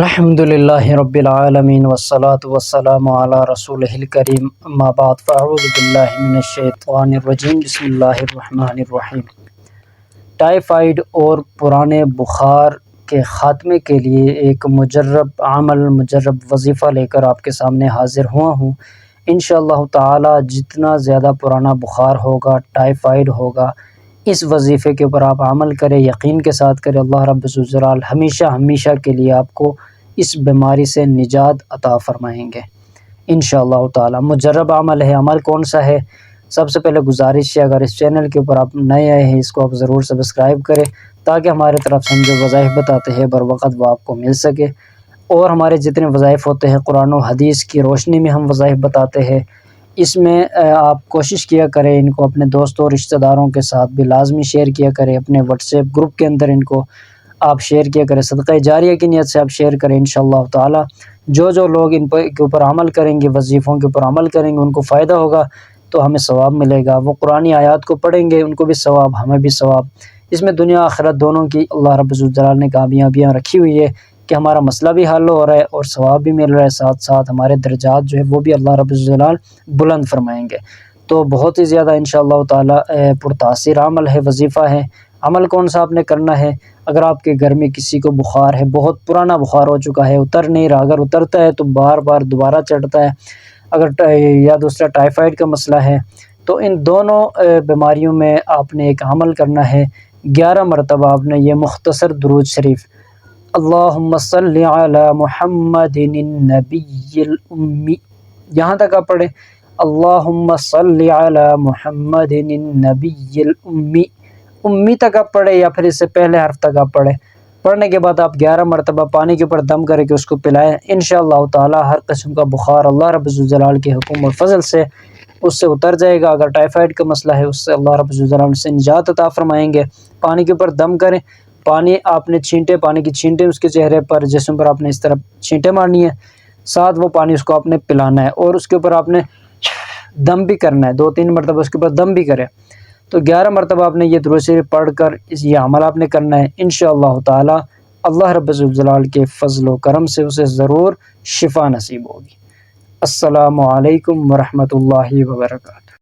الحمد للہ رب العالمین والصلاة والسلام علی رسولہ الکریم اما بعد فاعوذ باللہ من الشیطان الرجیم بسم اللہ الرحمن الرحیم۔ ٹائیفائیڈ اور پرانے بخار کے خاتمے کے لیے ایک مجرب عمل، مجرب وظیفہ لے کر آپ کے سامنے حاضر ہوا ہوں۔ انشاءاللہ تعالی جتنا زیادہ پرانا بخار ہوگا، ٹائیفائیڈ ہوگا، اس وظیفے کے اوپر آپ عمل کریں، یقین کے ساتھ کریں، اللہ رب الجلال ہمیشہ کے لیے آپ کو اس بیماری سے نجات عطا فرمائیں گے انشاءاللہ تعالی۔ مجرب عمل ہے۔ عمل کون سا ہے؟ سب سے پہلے گزارش ہے، اگر اس چینل کے اوپر آپ نئے آئے ہیں اس کو آپ ضرور سبسکرائب کریں تاکہ ہمارے طرف سے ہم جو وظائف بتاتے ہیں بر وقت وہ آپ کو مل سکے، اور ہمارے جتنے وظائف ہوتے ہیں قرآن و حدیث کی روشنی میں ہم وظائف بتاتے ہیں۔ اس میں آپ کوشش کیا کریں ان کو اپنے دوستوں اور رشتہ داروں کے ساتھ بھی لازمی شیئر کیا کریں، اپنے واٹس ایپ گروپ کے اندر ان کو آپ شیئر کیا کریں، صدقہ جاریہ کی نیت سے آپ شیئر کریں انشاءاللہ تعالی۔ جو لوگ ان کے اوپر عمل کریں گے، وظیفوں کے اوپر عمل کریں گے، ان کو فائدہ ہوگا تو ہمیں ثواب ملے گا۔ وہ قرآنی آیات کو پڑھیں گے، ان کو بھی ثواب، ہمیں بھی ثواب۔ اس میں دنیا آخرت دونوں کی اللہ رب الجلال نے کامیابیاں رکھی ہوئی ہے کہ ہمارا مسئلہ بھی حل ہو رہا ہے اور ثواب بھی مل رہا ہے، ساتھ ساتھ ہمارے درجات جو ہے وہ بھی اللہ رب الجلال بلند فرمائیں گے۔ تو بہت ہی زیادہ انشاءاللہ تعالی پرتاثیر عمل ہے، وظیفہ ہے۔ عمل کون سا آپ نے کرنا ہے؟ اگر آپ کے گھر میں کسی کو بخار ہے، بہت پرانا بخار ہو چکا ہے، اتر نہیں رہا، اگر اترتا ہے تو بار بار دوبارہ چڑھتا ہے، اگر یا دوسرا ٹائیفائیڈ کا مسئلہ ہے، تو ان دونوں بیماریوں میں آپ نے ایک عمل کرنا ہے۔ 11 مرتبہ آپ نے یہ مختصر درود شریف اللہم صلی علی محمد النبی الامی، یہاں تک آپ پڑھیں۔ اللہم صلی علی محمد النبی الامی، امی تک آپ پڑھیں یا پھر اس سے پہلے حرف تک آپ پڑھیں۔ پڑھنے کے بعد آپ 11 مرتبہ پانی کے اوپر دم کرے کے اس کو پلائیں، انشاءاللہ تعالی ہر قسم کا بخار اللہ رب الجلال کے حکم اور فضل سے اس سے اتر جائے گا۔ اگر ٹائیفائیڈ کا مسئلہ ہے اس سے اللہ رب الجلال سے نجات عطا فرمائیں گے۔ پانی کے اوپر دم کریں، پانی آپ نے چھینٹے، پانی کی چھینٹے اس کے چہرے پر، جسم پر آپ نے اس طرح چھینٹے مارنی ہے، ساتھ وہ پانی اس کو آپ نے پلانا ہے، اور اس کے اوپر آپ نے دم بھی کرنا ہے، 2-3 مرتبہ اس کے اوپر دم بھی کرے۔ تو 11 مرتبہ آپ نے یہ درود شریف پڑھ کر یہ عمل آپ نے کرنا ہے انشاءاللہ تعالی۔ اللہ رب الجلال کے فضل و کرم سے اسے ضرور شفا نصیب ہوگی۔ السلام علیکم ورحمۃ اللہ وبرکاتہ۔